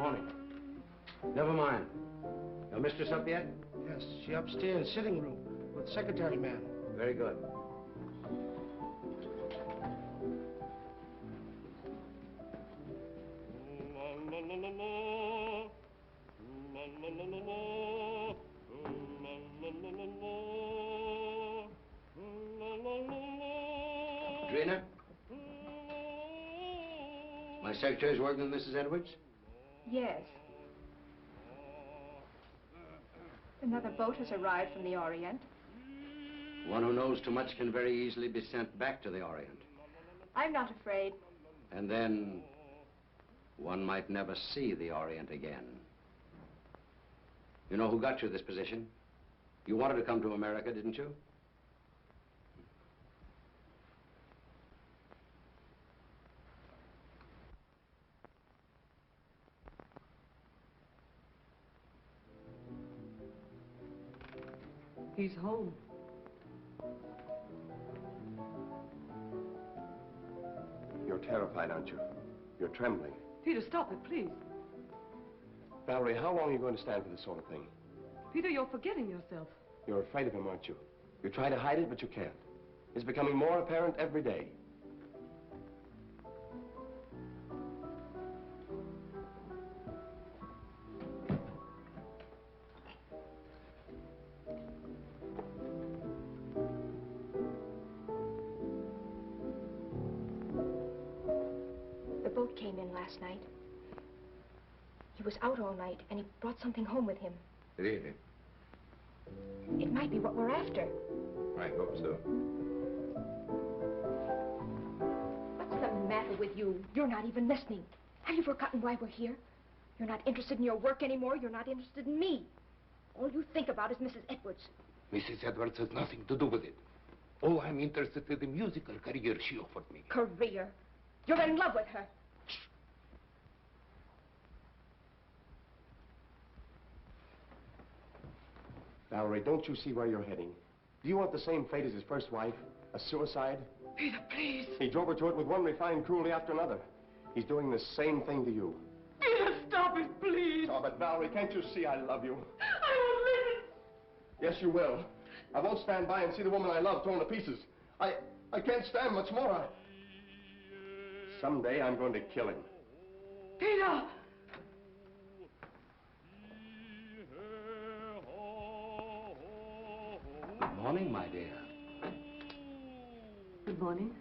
Morning. Never mind. Your mistress up yet? Yes, she upstairs, sitting room, with secretary man. Very good. Drina? My secretary's working with Mrs. Edwards? Yes. Another boat has arrived from the Orient. One who knows too much can very easily be sent back to the Orient. I'm not afraid. And then one might never see the Orient again. You know who got you this position? You wanted to come to America, didn't you? He's home. You're terrified, aren't you? You're trembling. Peter, stop it, please. Valerie, how long are you going to stand for this sort of thing? Peter, you're forgetting yourself. You're afraid of him, aren't you? You try to hide it, but you can't. It's becoming more apparent every day. The boat came in last night. He was out all night, and he brought something home with him. Really? It might be what we're after. I hope so. What's the matter with you? You're not even listening. Have you forgotten why we're here? You're not interested in your work anymore. You're not interested in me. All you think about is Mrs. Edwards. Mrs. Edwards has nothing to do with it. Oh, I'm interested in the musical career she offered me. Career? You're in love with her. Valerie, don't you see where you're heading? Do you want the same fate as his first wife? A suicide? Peter, please. He drove her to it with one refined cruelty after another. He's doing the same thing to you. Peter, stop it, please. Oh, but Valerie, can't you see I love you? I won't listen. Yes, you will. I won't stand by and see the woman I love torn to pieces. I can't stand much more. Someday I'm going to kill him. Peter! Good morning, my dear. Good morning.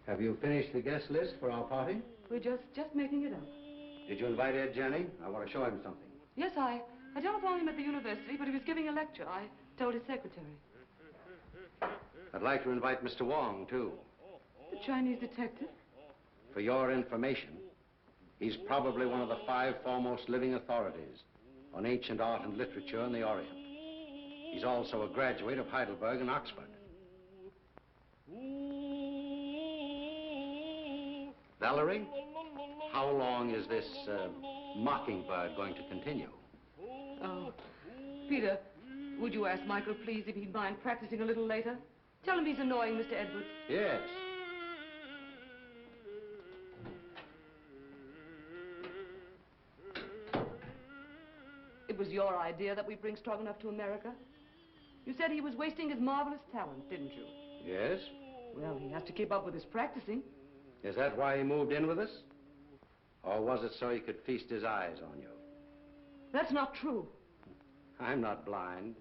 Have you finished the guest list for our party? We're just making it up. Did you invite Ed Jenny? I want to show him something. Yes, I telephoned him at the university, but he was giving a lecture. I told his secretary. I'd like to invite Mr. Wong, too. The Chinese detective? For your information, he's probably one of the 5 foremost living authorities on ancient art and literature in the Orient. He's also a graduate of Heidelberg and Oxford. Valerie, how long is this mockingbird going to continue? Oh, Peter, would you ask Michael, please, if he'd mind practicing a little later? Tell him he's annoying Mr. Edwards. Yes. It was your idea that we bring Stroganoff to America. You said he was wasting his marvelous talent, didn't you? Yes? Well, he has to keep up with his practicing. Is that why he moved in with us? Or was it so he could feast his eyes on you? That's not true. I'm not blind.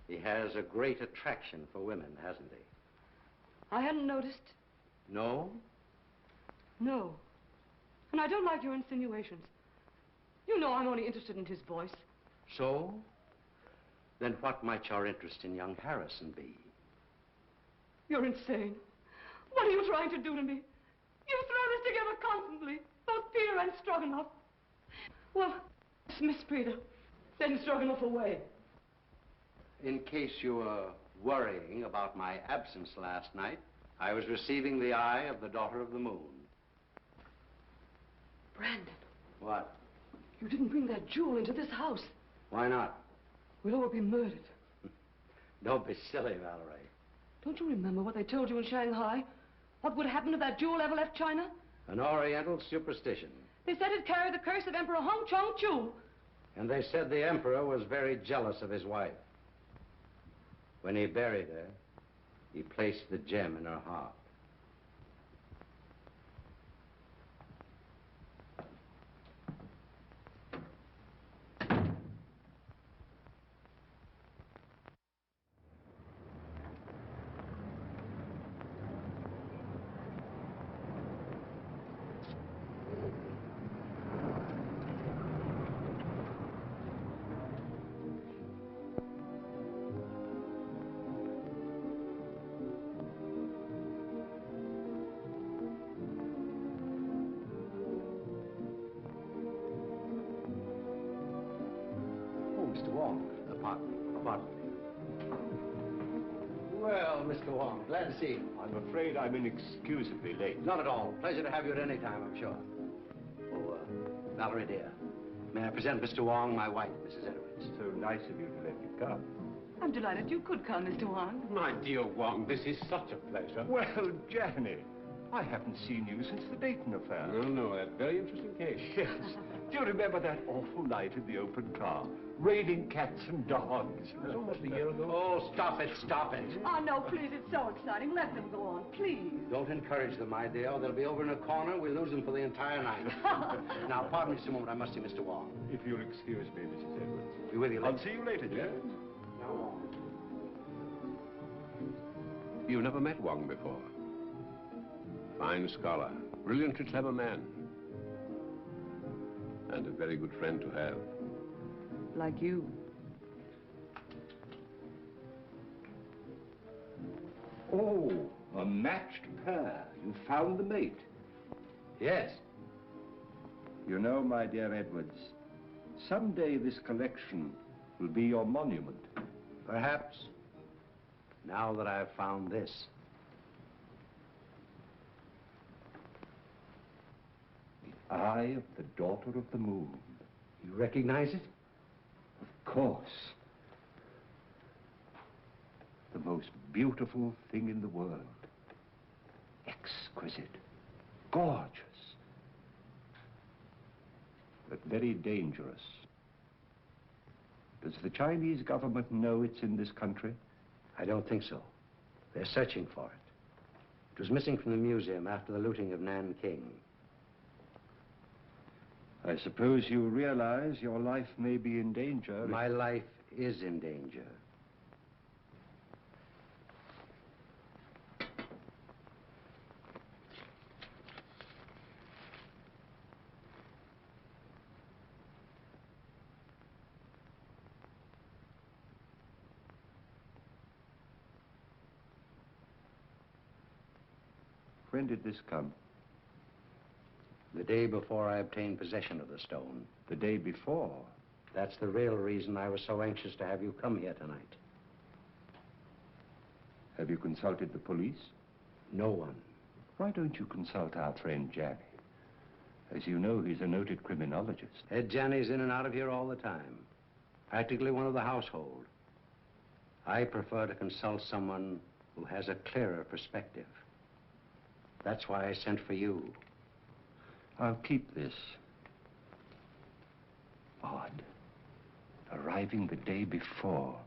He has a great attraction for women, hasn't he? I hadn't noticed. No? No. And I don't like your insinuations. You know I'm only interested in his voice. So? Then what might your interest in young Harrison be? You're insane. What are you trying to do to me? You throw this together constantly, both Peter and Stroganoff. Well, dismiss Peter. Send Stroganoff away. In case you were worrying about my absence last night, I was receiving the eye of the daughter of the moon. Brandon. What? You didn't bring that jewel into this house. Why not? We'll all be murdered. Don't be silly, Valerie. Don't you remember what they told you in Shanghai? What would happen if that jewel ever left China? An Oriental superstition. They said it carried the curse of Emperor Hong Chong-chu. And they said the emperor was very jealous of his wife. When he buried her, he placed the gem in her heart. Mr. Wong, pardon me. Well, Mr. Wong, glad to see you. I'm afraid I'm inexcusably late. Not at all. Pleasure to have you at any time, I'm sure. Oh, Valerie, dear, may I present Mr. Wong, my wife, Mrs. Edwards. So nice of you to let me come. I'm delighted you could come, Mr. Wong. My dear Wong, this is such a pleasure. Well, Janny, I haven't seen you since the Dayton affair. No, that very interesting case. Yes. Do you remember that awful night in the open car? Raining cats and dogs. It was almost a year ago. Oh, stop it, stop it. Oh, no, please, it's so exciting. Let them go on, please. Don't encourage them, my dear. They'll be over in a corner. We'll lose them for the entire night. Now, pardon me just a moment. I must see Mr. Wong. If you'll excuse me, Mrs. Edwards. Be with you later. I'll see you later, Jan. Now, Wong. You've never met Wong before. Fine scholar, brilliantly clever man. And a very good friend to have. Like you. Oh, a matched pair. You found the mate. Yes. You know, my dear Edwards, someday this collection will be your monument. Perhaps. Now that I've found this. The eye of the daughter of the moon. You recognize it? Of course. The most beautiful thing in the world. Exquisite. Gorgeous. But very dangerous. Does the Chinese government know it's in this country? I don't think so. They're searching for it. It was missing from the museum after the looting of Nanking. I suppose you realize your life may be in danger. My life is in danger. When did this come? The day before I obtained possession of the stone. The day before. That's the real reason I was so anxious to have you come here tonight. Have you consulted the police? No one. Why don't you consult our friend Janny? As you know, he's a noted criminologist. Ed Janney's in and out of here all the time. Practically one of the household. I prefer to consult someone who has a clearer perspective. That's why I sent for you. I'll keep this. Odd. Arriving the day before.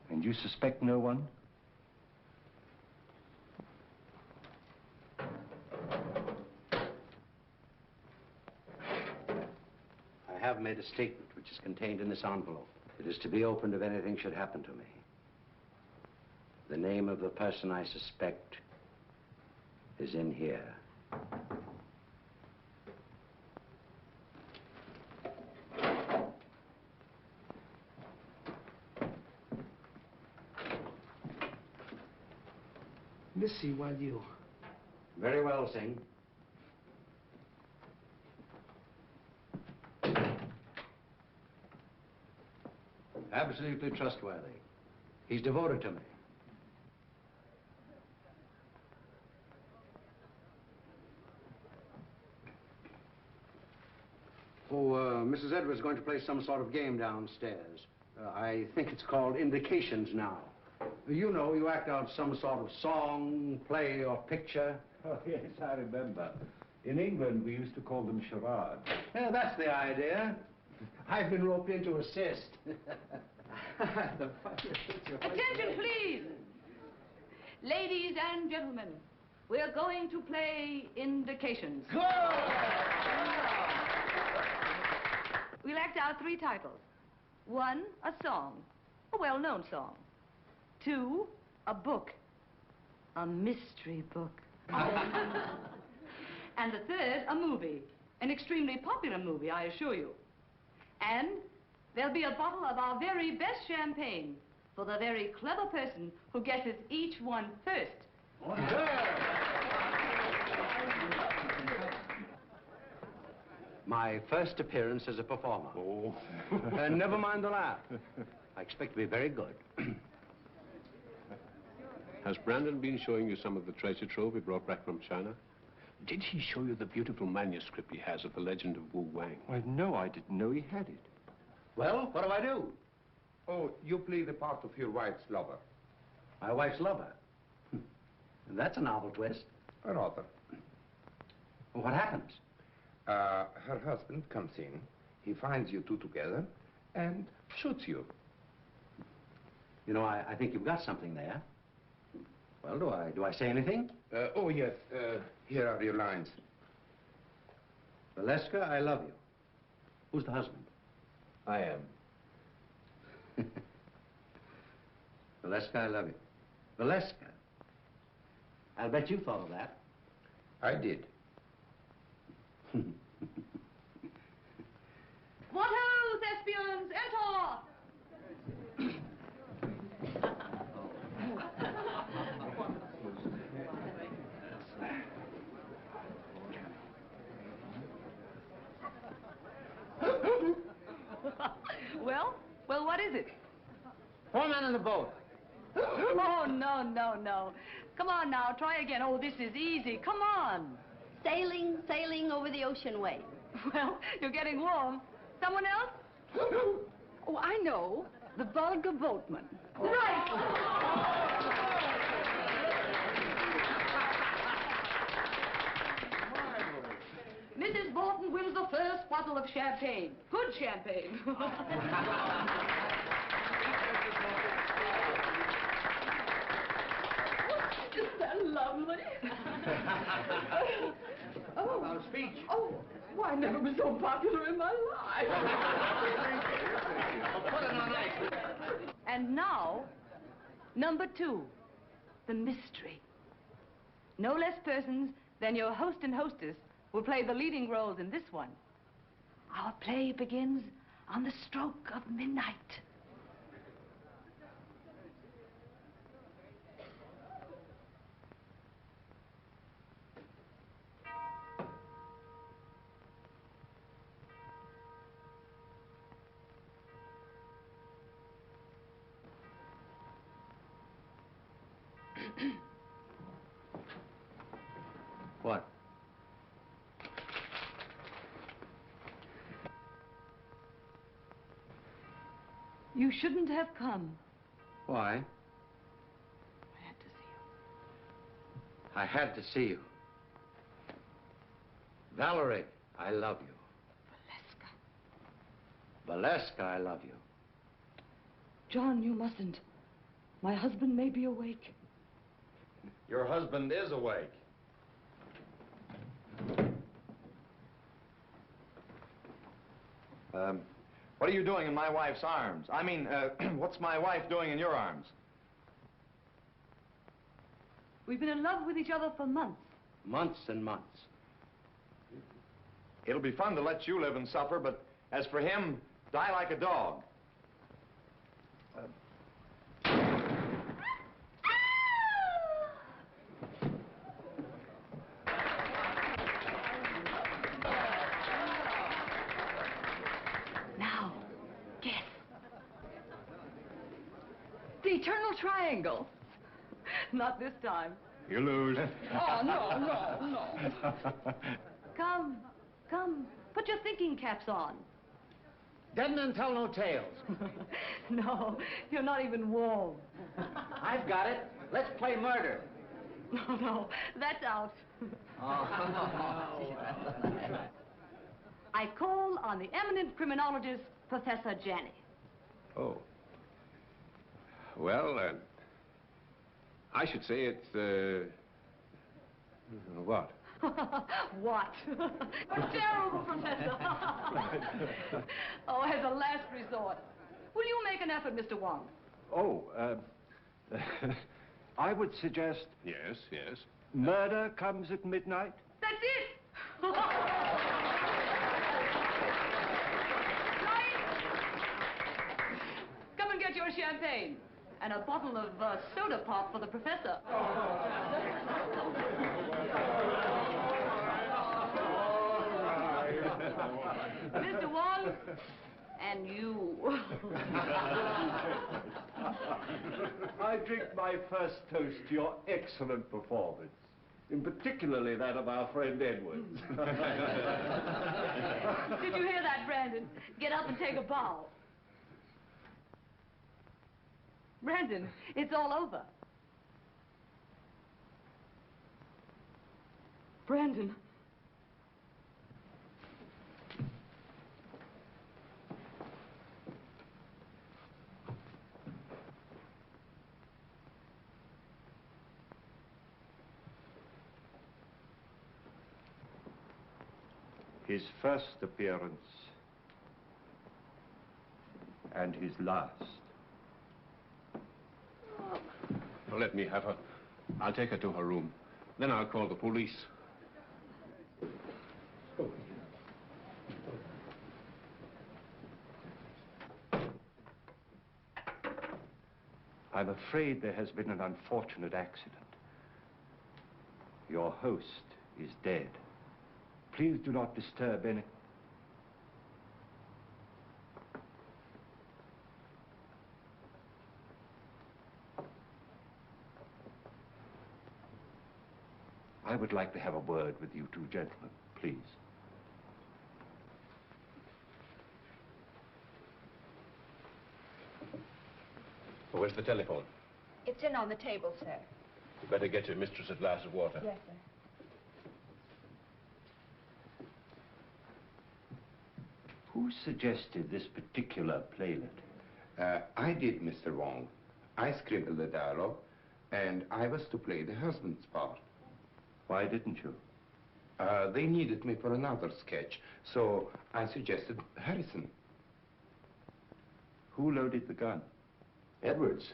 And you suspect no one? I have made a statement which is contained in this envelope. It is to be opened if anything should happen to me. The name of the person I suspect is in here. Missy, while you... Very well, Singh. Absolutely trustworthy. He's devoted to me. Mrs. Edwards is going to play some sort of game downstairs. I think it's called Indications now. You know, you act out some sort of song, play, or picture. Oh, yes, I remember. In England, we used to call them charades. Yeah, that's the idea. I've been roped in to assist. Attention, please. Ladies and gentlemen, we're going to play indications. We'll act out 3 titles. 1, a song, a well-known song. 2, a book, a mystery book. And the 3rd, a movie, an extremely popular movie, I assure you. And there'll be a bottle of our very best champagne for the very clever person who guesses each one first. My first appearance as a performer. Oh. Never mind the laugh. I expect to be very good. Has Brandon been showing you some of the treasure trove he brought back from China? Did he show you the beautiful manuscript he has of the legend of Wu Wang? Well, no, I didn't know he had it. Well, what do I do? Oh, you play the part of your wife's lover. My wife's lover. That's a novel twist. Rather. Well, what happens? Her husband comes in, he finds you two together, and shoots you. You know, I think you've got something there. Well, do I say anything? Oh, yes. Here are your lines. Valeska, I love you. Who's the husband? I am. Valeska, I love you. Valeska. I'll bet you thought of that. I did. What ho, thespians, enter! Well, what is it? 4 men in the boat. Oh, no. Come on now, try again. Oh, this is easy. Come on. Sailing over the ocean wave. Well, you're getting warm. Someone else? Oh, I know. The vulgar boatman. Right! Mrs. Bolton wins the first bottle of champagne. Good champagne. Isn't that lovely? Oh. Our speech. Oh, well, I never was so popular in my life. Put it on ice. And now, number 2, the mystery. No less persons than your host and hostess will play the leading roles in this one. Our play begins on the stroke of midnight. What? You shouldn't have come. Why? I had to see you. I had to see you. Valerie, I love you. Valeska, I love you. John, you mustn't. My husband may be awake. Your husband is awake. What are you doing in my wife's arms? I mean, what's my wife doing in your arms? We've been in love with each other for months. Months and months. It'll be fun to let you live and suffer, but as for him, die like a dog. Now, guess. The eternal triangle. Not this time. You lose. Oh, no. Come. Put your thinking caps on. Dead men tell no tales. No, you're not even warm. I've got it. Let's play murder. No, that's out. I call on the eminent criminologist, Professor Janney. Oh. Well, I should say it's, what? What? Terrible, Professor. Oh, as a last resort. Will you make an effort, Mr. Wong? Oh, I would suggest Yes, yes. murder comes at midnight. That's it! Come and get your champagne. And a bottle of soda pop for the professor. Mr. Wong, and you. I drink my first toast to your excellent performance, in particularly that of our friend Edwards. Did you hear that, Brandon? Get up and take a bow. Brandon, it's all over. Brandon. His first appearance and his last. Well, let me have her. I'll take her to her room. Then I'll call the police. I'm afraid there has been an unfortunate accident. Your host is dead. Please do not disturb any... I would like to have a word with you two gentlemen, please. Where's the telephone? It's in on the table, sir. You better get your mistress a glass of water. Yes, sir. Who suggested this particular playlet? I did, Mr. Wong. I scribbled the dialogue, and I was to play the husband's part. Why didn't you? They needed me for another sketch, so I suggested Harrison. Who loaded the gun? Edwards.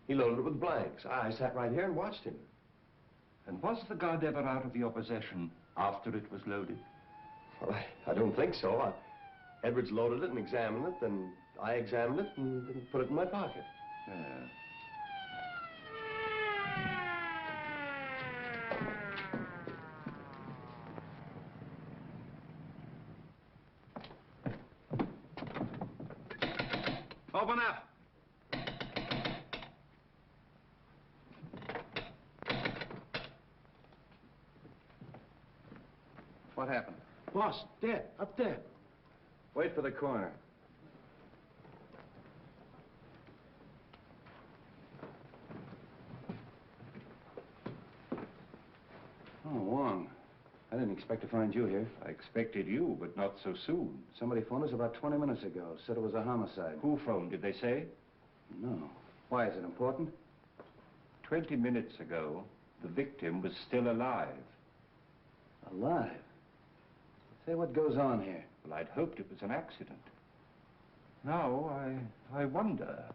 He loaded it with blanks. I sat right here and watched him. And was the gun ever out of your possession after it was loaded? Well, I don't think so. Edwards loaded it and examined it, then I examined it and put it in my pocket. Yeah. Open up. What happened? Boss, dead, up there. Wait for the coroner. Oh, Wong. I didn't expect to find you here. I expected you, but not so soon. Somebody phoned us about 20 minutes ago. Said it was a homicide. Who phoned, did they say? No. Why, is it important? 20 minutes ago, the victim was still alive. Alive? Say, what goes on here? Well, I'd hoped it was an accident. Now, I wonder.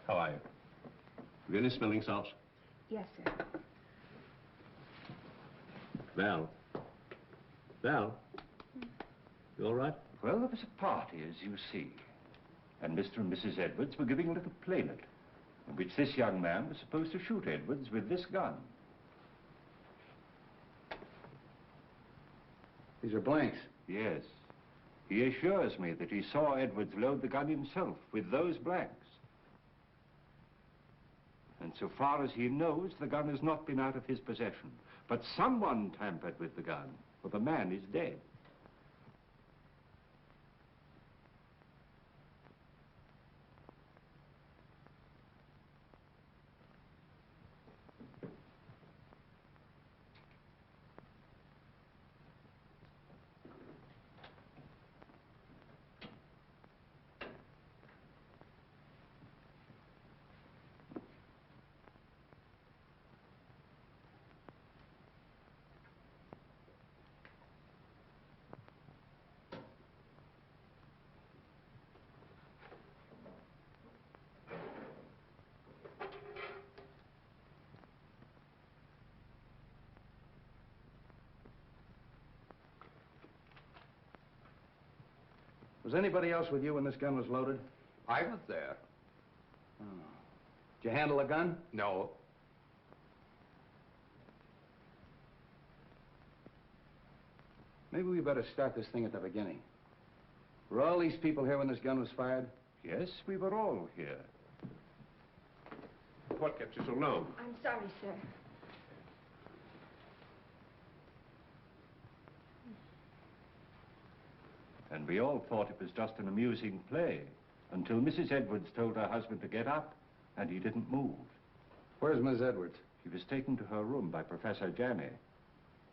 How are you? Have you any smelling salts? Yes, sir. Val. Val? You all right? Well, there was a party, as you see. And Mr. and Mrs. Edwards were giving a little playlet, in which this young man was supposed to shoot Edwards with this gun. These are blanks. Yes. He assures me that he saw Edwards load the gun himself with those blanks. And so far as he knows, the gun has not been out of his possession. But someone tampered with the gun, for the man is dead. Was anybody else with you when this gun was loaded? I was there. Oh. Did you handle a gun? No. Maybe we better start this thing at the beginning. Were all these people here when this gun was fired? Yes, we were all here. What kept you so long? I'm sorry, sir. And we all thought it was just an amusing play until Mrs. Edwards told her husband to get up, and he didn't move. Where's Miss Edwards? She was taken to her room by Professor Janney.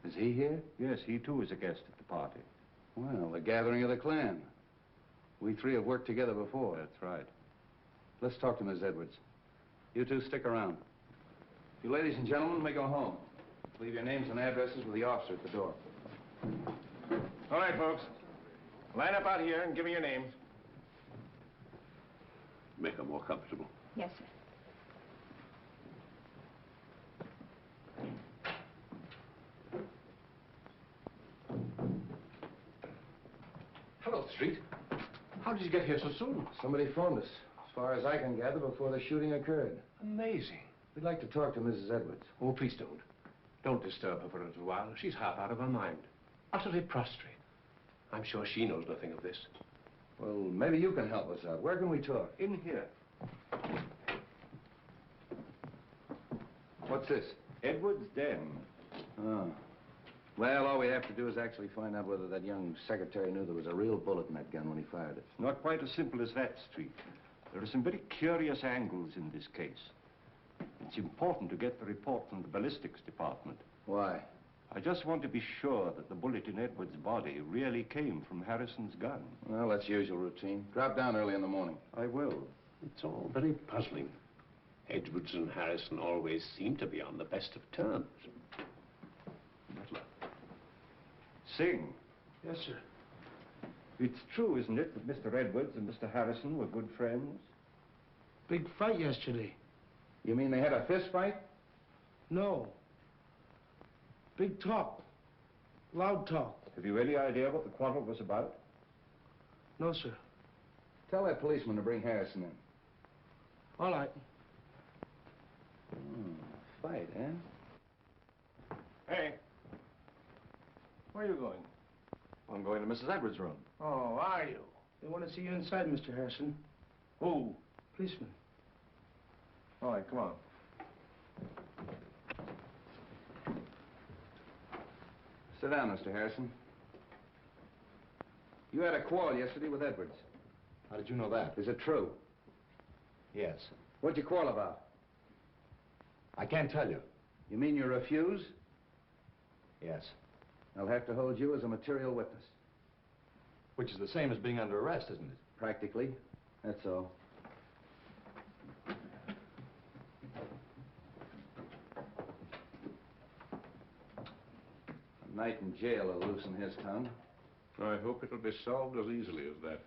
Is he here? Yes, he too is a guest at the party. Well, the gathering of the clan. We three have worked together before. That's right. Let's talk to Miss Edwards. You two stick around. You ladies and gentlemen may go home. Leave your names and addresses with the officer at the door. All right, folks. Line up out here and give me your names. Make her more comfortable. Yes, sir. Hello, Street. How did you get here so soon? Somebody phoned us, as far as I can gather, before the shooting occurred. Amazing. We'd like to talk to Mrs. Edwards. Oh, please don't. Don't disturb her for a little while. She's half out of her mind. Utterly prostrate. I'm sure she knows nothing of this. Well, maybe you can help us out. Where can we talk? In here. What's this? Edwards' den. Oh. Well, all we have to do is actually find out whether that young secretary knew there was a real bullet in that gun when he fired it. Not quite as simple as that, Street. There are some very curious angles in this case. It's important to get the report from the ballistics department. Why? I just want to be sure that the bullet in Edwards' body really came from Harrison's gun. Well, that's usual routine. Drop down early in the morning. I will. It's all very puzzling. Edwards and Harrison always seem to be on the best of terms. Butler. Sing. Yes, sir. It's true, isn't it, that Mr. Edwards and Mr. Harrison were good friends? Big fight yesterday. You mean they had a fist fight? No. Big talk. Loud talk. Have you any idea what the quarrel was about? No, sir. Tell that policeman to bring Harrison in. All right. Fight, eh? Hey. Where are you going? I'm going to Mrs. Edwards' room. Oh, are you? They want to see you inside, Mr. Harrison. Who? Policeman. All right, come on. Sit down, Mr. Harrison. You had a quarrel yesterday with Edwards. How did you know that? Is it true? Yes. What'd you quarrel about? I can't tell you. You mean you refuse? Yes. I'll have to hold you as a material witness. Which is the same as being under arrest, isn't it? Practically. That's all. A night in jail will loosen his tongue. I hope it'll be solved as easily as that.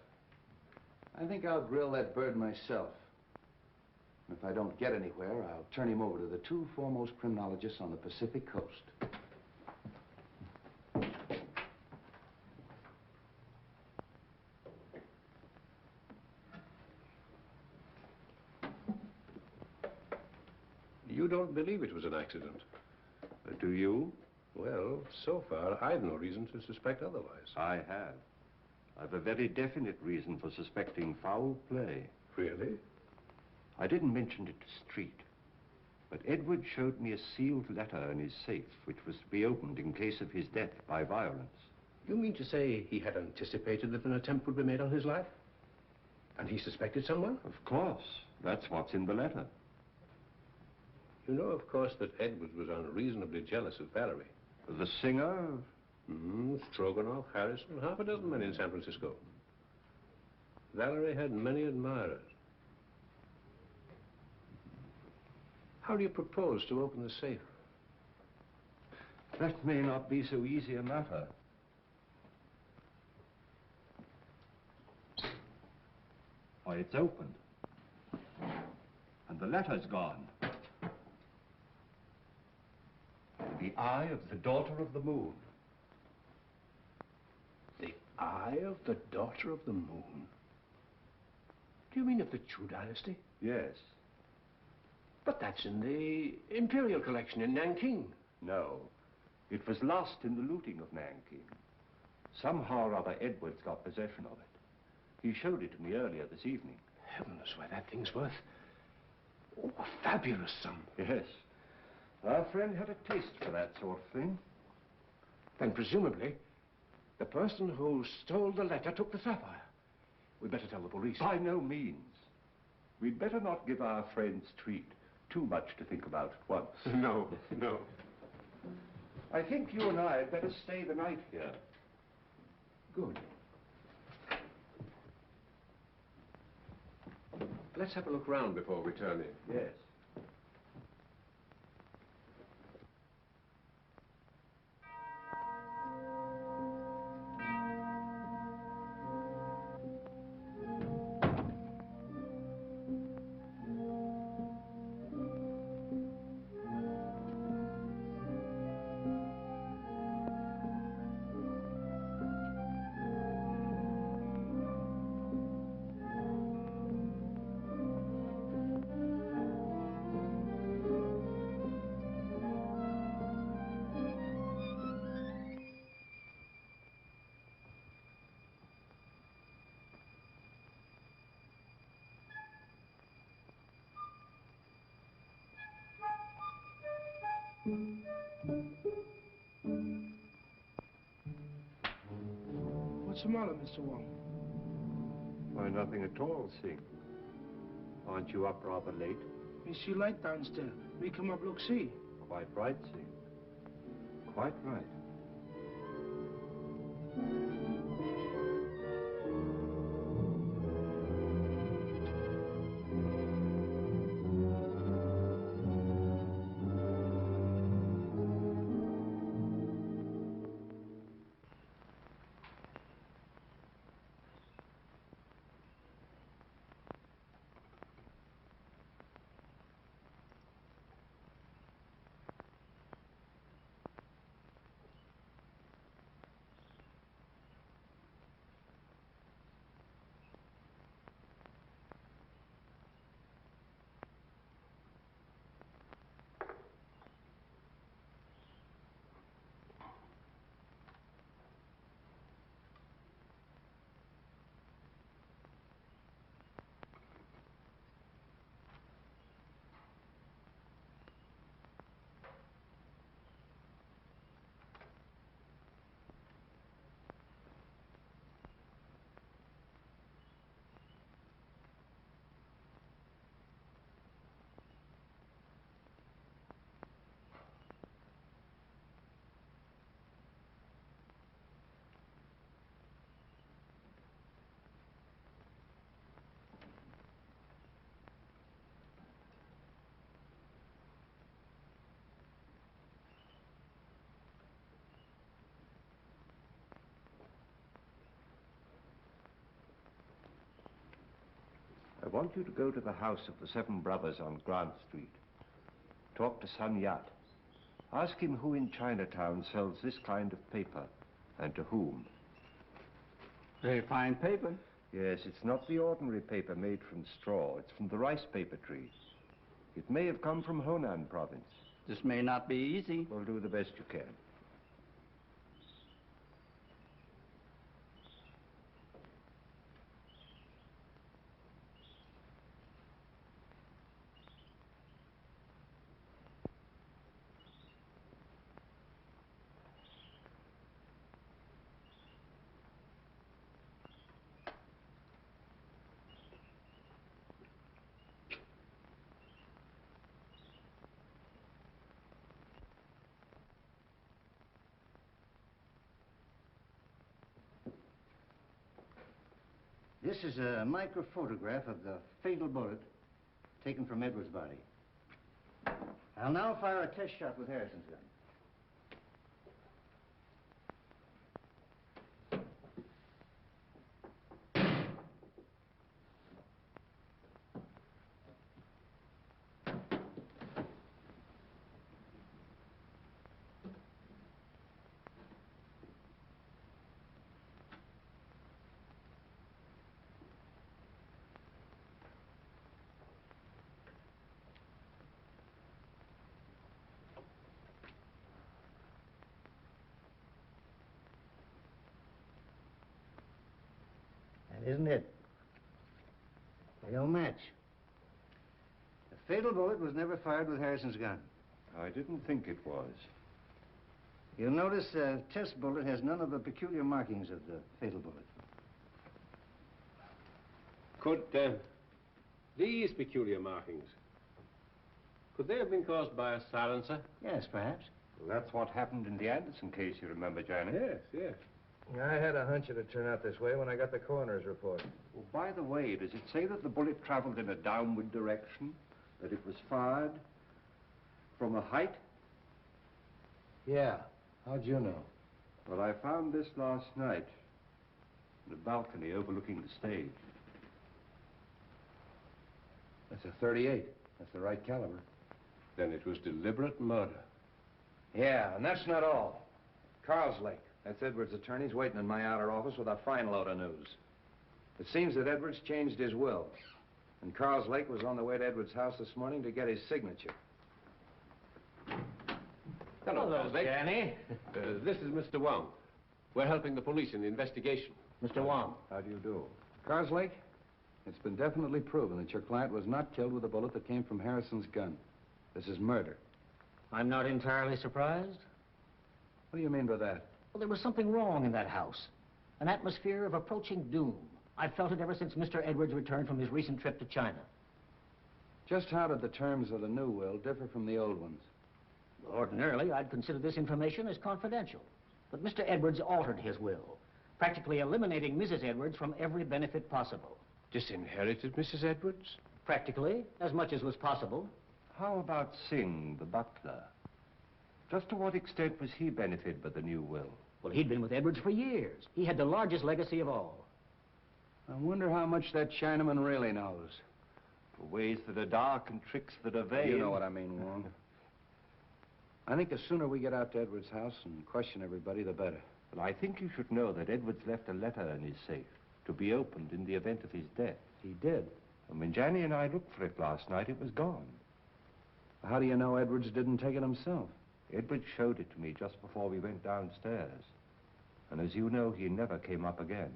I think I'll grill that bird myself. If I don't get anywhere, I'll turn him over to the two foremost criminologists on the Pacific Coast. You don't believe it was an accident? Do you? Well, so far, I've no reason to suspect otherwise. I have. I've a very definite reason for suspecting foul play. Really? I didn't mention it to Street, but Edward showed me a sealed letter in his safe, which was to be opened in case of his death by violence. You mean to say he had anticipated that an attempt would be made on his life? And he suspected someone? Of course. That's what's in the letter. You know, of course, that Edwards was unreasonably jealous of Valerie. The singer? Stroganoff, Harrison, half a dozen men in San Francisco. Valerie had many admirers. How do you propose to open the safe? That may not be so easy a matter. Why, it's opened. And the letter's gone. The eye of the daughter of the moon. The Eye of the Daughter of the Moon? Do you mean of the Chu dynasty? Yes. But that's in the Imperial collection in Nanking. No. It was lost in the looting of Nanking. Somehow or other, Edwards got possession of it. He showed it to me earlier this evening. Heaven knows why that thing's worth. Oh, a fabulous sum. Yes. Our friend had a taste for that sort of thing. Then presumably, the person who stole the letter took the sapphire. We'd better tell the police. By no means. We'd better not give our friend's treat too much to think about at once. No, no. I think you and I had better stay the night here. Good. Let's have a look round before we turn in. Yes. What's the matter, Mr. Wong? Why, nothing at all, Sing. Aren't you up rather late? Me see light downstairs. Me come up look see. Quite right, Sing. Quite right. I want you to go to the house of the Seven Brothers on Grant Street. Talk to Sun Yat. Ask him who in Chinatown sells this kind of paper, and to whom. Very fine paper. Yes, it's not the ordinary paper made from straw. It's from the rice paper tree. It may have come from Honan province. This may not be easy. Well, do the best you can. This is a microphotograph of the fatal bullet taken from Edwards' body. I'll now fire a test shot with Harrison's gun. match. The fatal bullet was never fired with Harrison's gun. I didn't think it was. You'll notice the test bullet has none of the peculiar markings of the fatal bullet. Could these peculiar markings, could they have been caused by a silencer? Yes, perhaps. Well, that's what happened in the Anderson case, you remember, Johnny? Yes, yes. I had a hunch it'd turn out this way when I got the coroner's report. Well, by the way, does it say that the bullet traveled in a downward direction? That it was fired from a height? Yeah. How'd you know? Well, I found this last night in a balcony overlooking the stage. That's a .38. That's the right caliber. Then it was deliberate murder. Yeah, and that's not all. Carlslake, that's Edwards' attorney's waiting in my outer office with a fine load of news. It seems that Edwards changed his will, and Carlslake was on the way to Edwards' house this morning to get his signature. Hello, Carlslake. Danny. This is Mr. Wong. We're helping the police in the investigation. Mr. Wong. How do you do? Carlslake, it's been definitely proven that your client was not killed with a bullet that came from Harrison's gun. This is murder. I'm not entirely surprised. What do you mean by that? Well, there was something wrong in that house. An atmosphere of approaching doom. I've felt it ever since Mr. Edwards returned from his recent trip to China. Just how did the terms of the new will differ from the old ones? Ordinarily, I'd consider this information as confidential. But Mr. Edwards altered his will, practically eliminating Mrs. Edwards from every benefit possible. Disinherited Mrs. Edwards? Practically, as much as was possible. How about Singh, the butler? Just to what extent was he benefited by the new will? Well, he'd been with Edwards for years. He had the largest legacy of all. I wonder how much that Chinaman really knows. For ways that are dark and tricks that are vain. You know what I mean, Wong. I think the sooner we get out to Edwards' house and question everybody, the better. Well, I think you should know that Edwards left a letter in his safe to be opened in the event of his death. He did. And when Johnny and I looked for it last night, it was gone. How do you know Edwards didn't take it himself? Edwards showed it to me just before we went downstairs. And as you know, he never came up again.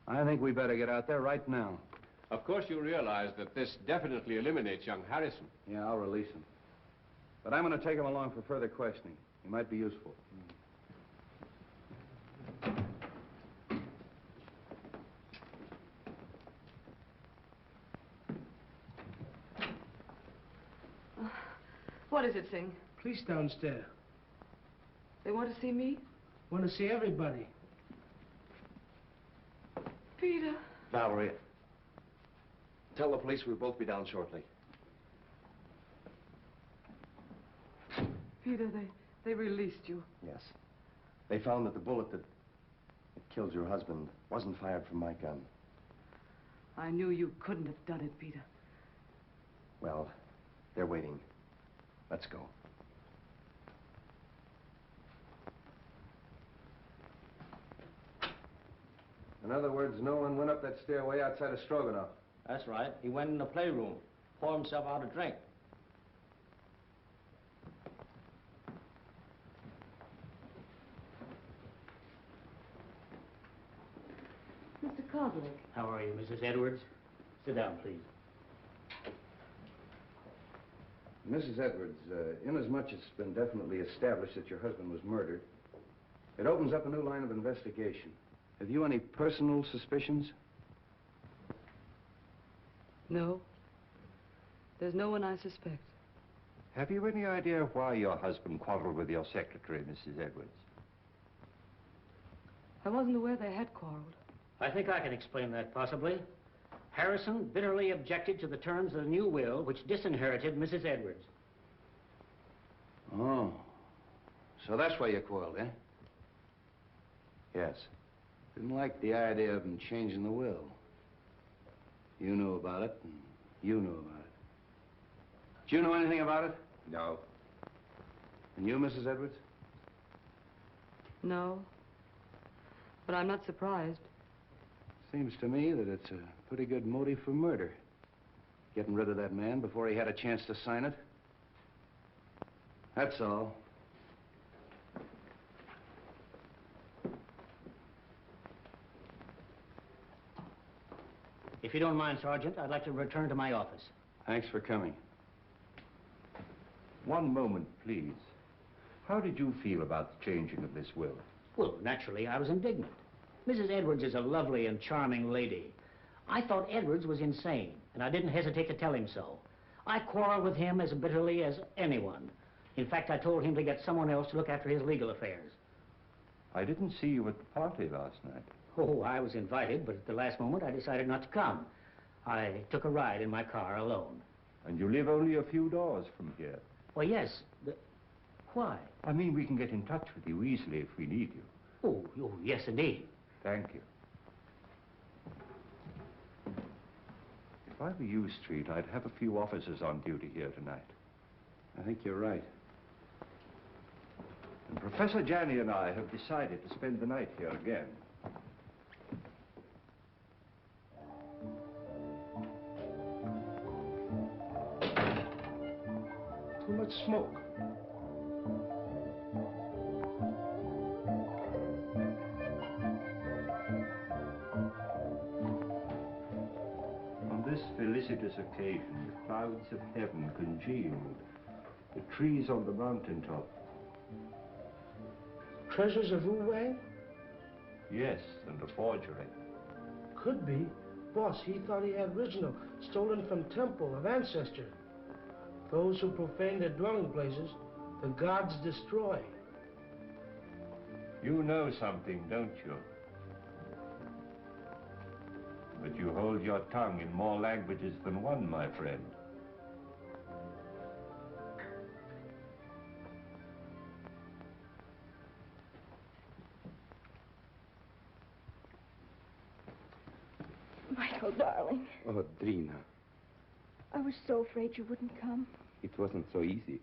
I think we better get out there right now. Of course you realize that this definitely eliminates young Harrison. Yeah, I'll release him. But I'm going to take him along for further questioning. He might be useful. What is it, Singh? Police downstairs. They want to see me? Want to see everybody. Peter. Valerie, tell the police we'll both be down shortly. Peter, they released you. Yes. They found that the bullet that killed your husband wasn't fired from my gun. I knew you couldn't have done it, Peter. Well, they're waiting. Let's go. In other words, no one went up that stairway outside of Stroganoff. That's right. He went in the playroom, poured himself out a drink. Mr. Carlslake. How are you, Mrs. Edwards? Sit down, please. Mrs. Edwards, inasmuch it's been definitely established that your husband was murdered, it opens up a new line of investigation. Have you any personal suspicions? No. There's no one I suspect. Have you any idea why your husband quarreled with your secretary, Mrs. Edwards? I wasn't aware they had quarreled. I think I can explain that, possibly. Harrison bitterly objected to the terms of the new will, which disinherited Mrs. Edwards. Oh. So that's why you quarreled, eh? Yes. Didn't like the idea of him changing the will. You knew about it, and you knew about it. Did you know anything about it? No. And you, Mrs. Edwards? No. But I'm not surprised. Seems to me that it's a pretty good motive for murder. Getting rid of that man before he had a chance to sign it. That's all. If If you don't mind, Sergeant, I'd like to return to my office. Thanks for coming. One moment, please. How did you feel about the changing of this will? Well, naturally, I was indignant. Mrs. Edwards is a lovely and charming lady. I thought Edwards was insane, and I didn't hesitate to tell him so. I quarreled with him as bitterly as anyone. In fact, I told him to get someone else to look after his legal affairs. I didn't see you at the party last night. Oh, I was invited, but at the last moment I decided not to come. I took a ride in my car alone. And you live only a few doors from here. Well, yes. Why? I mean, we can get in touch with you easily if we need you. Oh, yes, indeed. Thank you. If I were you, Street, I'd have a few officers on duty here tonight. I think you're right. And Professor Janney and I have decided to spend the night here again. Too much smoke. On this felicitous occasion, the clouds of heaven congealed, the trees on the mountaintop. Treasures of Wu Wang? Yes, and a forgery. Could be. Boss, he thought he had original, stolen from temple of ancestor. Those who profane their dwelling places, the gods destroy. You know something, don't you? But you hold your tongue in more languages than one, my friend. Michael, darling, Oh, Drina, I was so afraid you wouldn't come. it wasn't so easy.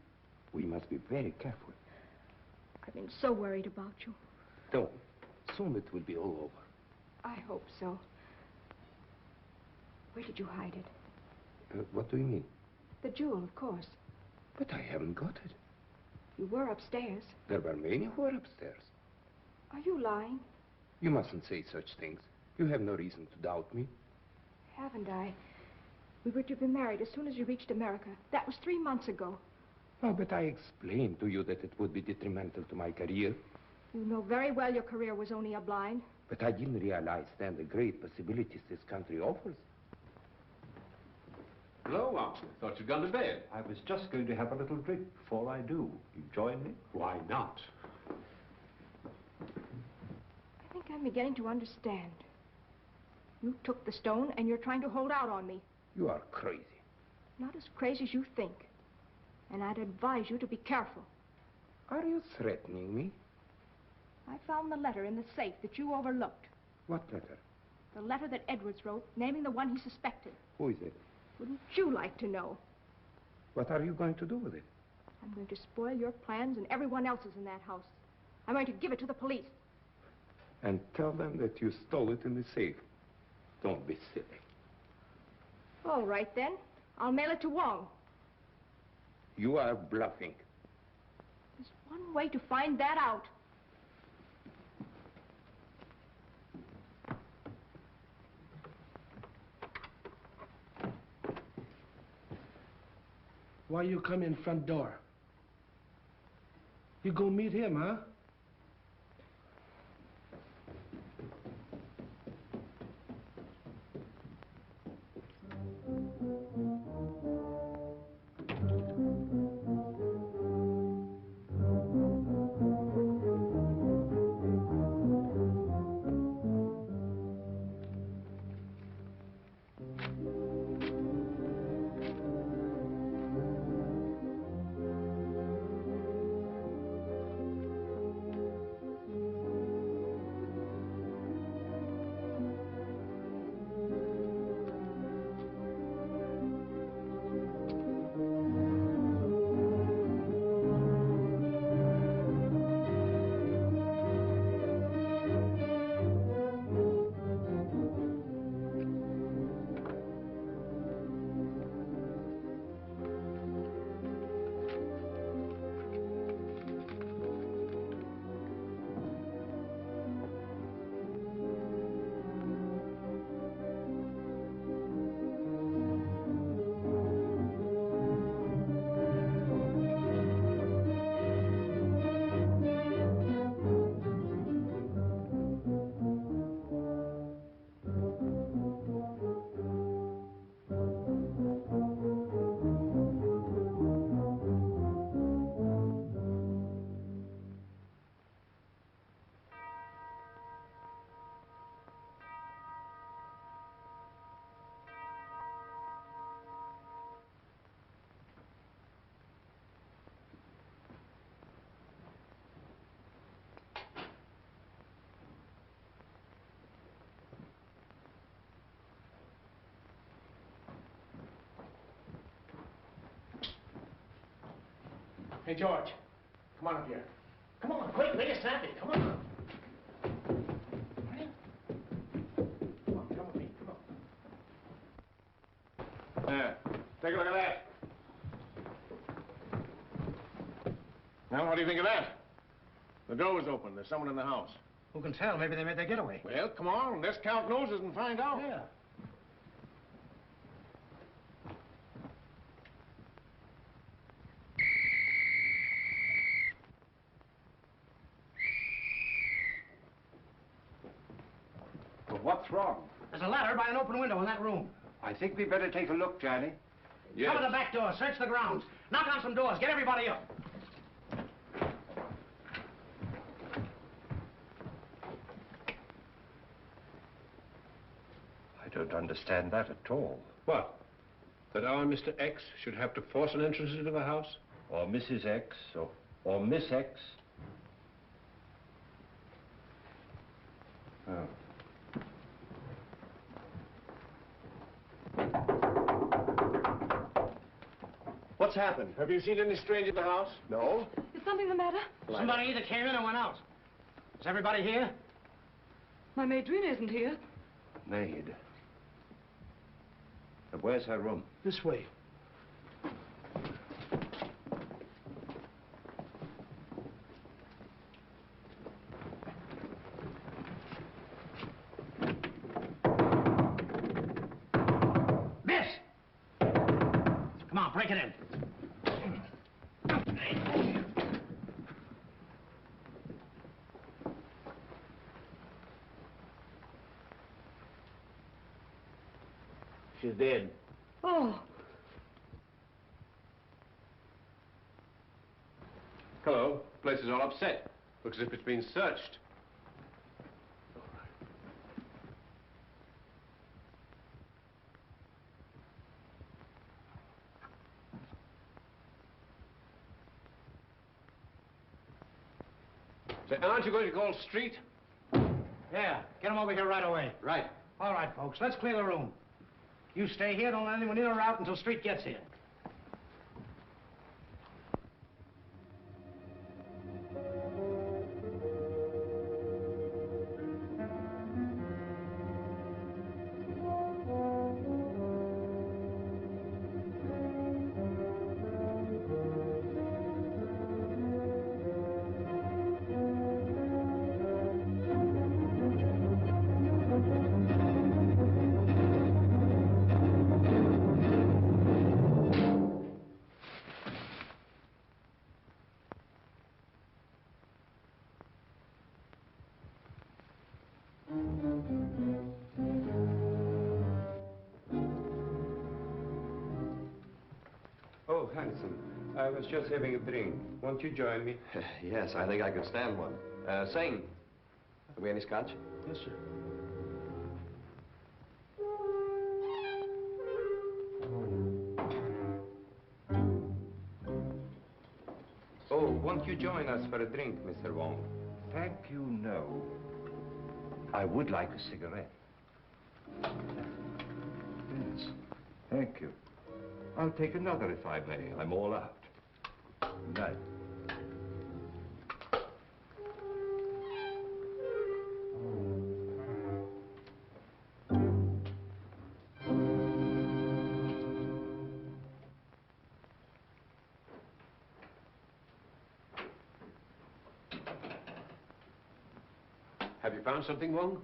We must be very careful. I've been so worried about you. Don't. Soon it will be all over. I hope so. Where did you hide it? What do you mean? The jewel, of course. But I haven't got it. You were upstairs. There were many who were upstairs. Are you lying? You mustn't say such things. You have no reason to doubt me. Haven't I? We were to be married as soon as you reached America. That was 3 months ago. Oh, but I explained to you that it would be detrimental to my career. You know very well your career was only a blind. But I didn't realize then the great possibilities this country offers. Hello, Wong. Thought you'd gone to bed. I was just going to have a little drink before I do. You join me? Why not? I think I'm beginning to understand. You took the stone and you're trying to hold out on me. You are crazy. Not as crazy as you think. And I'd advise you to be careful. Are you threatening me? I found the letter in the safe that you overlooked. What letter? The letter that Edwards wrote, naming the one he suspected. Who is it? Wouldn't you like to know? What are you going to do with it? I'm going to spoil your plans and everyone else's in that house. I'm going to give it to the police. And tell them that you stole it in the safe. Don't be silly. All right, then. I'll mail it to Wong. You are bluffing. There's one way to find that out. Why you come in front door? You go meet him, huh? Hey, George, come on up here. Come on, quick, make it snappy. Come on. Come on, come with me, come on. There. Take a look at that. Now, what do you think of that? The door was open. There's someone in the house. Who can tell? Maybe they made their getaway. Well, come on. Let's count noses and find out. Yeah. Well, what's wrong? There's a ladder by an open window in that room. I think we better take a look, Johnny. Yes. Cover the back door. Search the grounds. Knock on some doors. Get everybody up. I don't understand that at all. What? That our Mr. X should have to force an entrance into the house? Or Mrs. X, or Miss X. Oh. What's happened? Have you seen any stranger in the house? No. Is something the matter? Somebody either came in or went out. Is everybody here? My maid Drina isn't here. Maid. But where's her room? This way. Miss! Come on, break it in. She's dead. Oh. Hello. Place is all upset. Looks as if it's been searched. Say, aren't you going to call Street? Yeah, get them over here right away. Right. All right, folks, let's clear the room. You stay here, don't let anyone in or out until Street gets here. Oh, handsome. I was just having a drink. Won't you join me? Yes, I think I could stand one. Sing. Have we any scotch? Yes, sir. Oh, won't you join us for a drink, Mr. Wong? Thank you, no. I would like a cigarette. Yes, thank you. I'll take another if I may. I'm all out. Good night. Have you found something, Wong?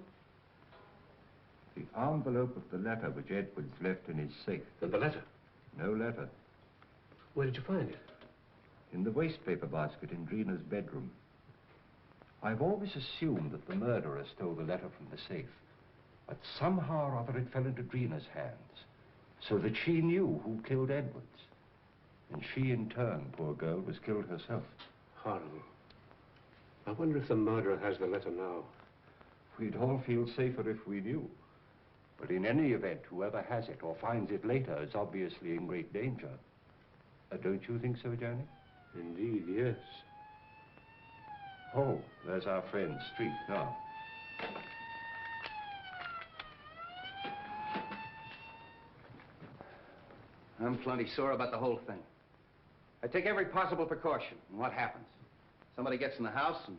The envelope of the letter which Edwards left in his safe. And the letter? No letter. Where did you find it? In the wastepaper basket in Drina's bedroom. I've always assumed that the murderer stole the letter from the safe. But somehow or other it fell into Drina's hands. So that she knew who killed Edwards. And she, in turn, poor girl, was killed herself. Horrible. I wonder if the murderer has the letter now. We'd all feel safer if we knew. But in any event, whoever has it or finds it later is obviously in great danger. Don't you think so, Johnny? Indeed, yes. Oh, there's our friend, Street, now. I'm plenty sore about the whole thing. I take every possible precaution. And what happens? Somebody gets in the house and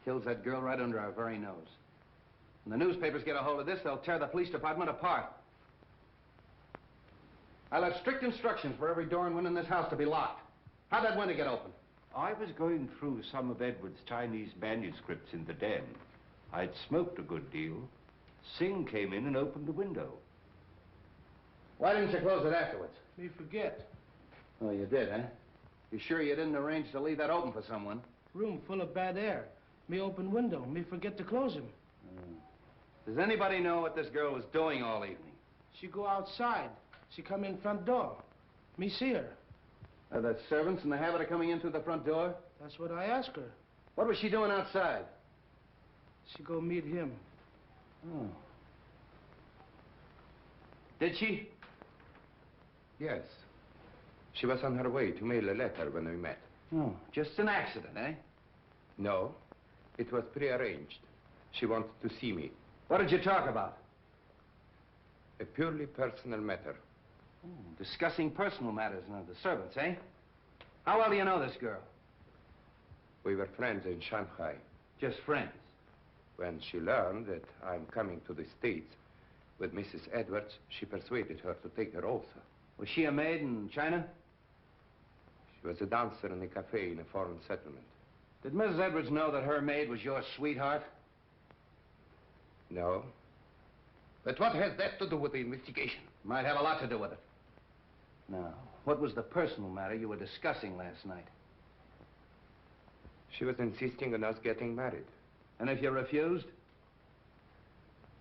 kills that girl right under our very nose. When the newspapers get a hold of this, they'll tear the police department apart. I left strict instructions for every door and window in this house to be locked. How'd that window get open? I was going through some of Edward's Chinese manuscripts in the den. I'd smoked a good deal. Singh came in and opened the window. Why didn't you close it afterwards? Me forget. Oh, you did, eh? You sure you didn't arrange to leave that open for someone? Room full of bad air. Me open window. Me forget to close him. Does anybody know what this girl was doing all evening? She go outside. She come in front door. Me see her. Are the servants in the habit of coming in through the front door? That's what I asked her. What was she doing outside? She go meet him. Oh. Did she? Yes. She was on her way to mail a letter when we met. Oh, just an accident, eh? No, it was prearranged. She wanted to see me. What did you talk about? A purely personal matter. Oh, discussing personal matters now, the servants, eh? How well do you know this girl? We were friends in Shanghai. Just friends? When she learned that I'm coming to the States with Mrs. Edwards, she persuaded her to take her also. Was she a maid in China? She was a dancer in a cafe in a foreign settlement. Did Mrs. Edwards know that her maid was your sweetheart? No. But what has that to do with the investigation? Might have a lot to do with it. Now, what was the personal matter you were discussing last night? She was insisting on us getting married. And if you refused?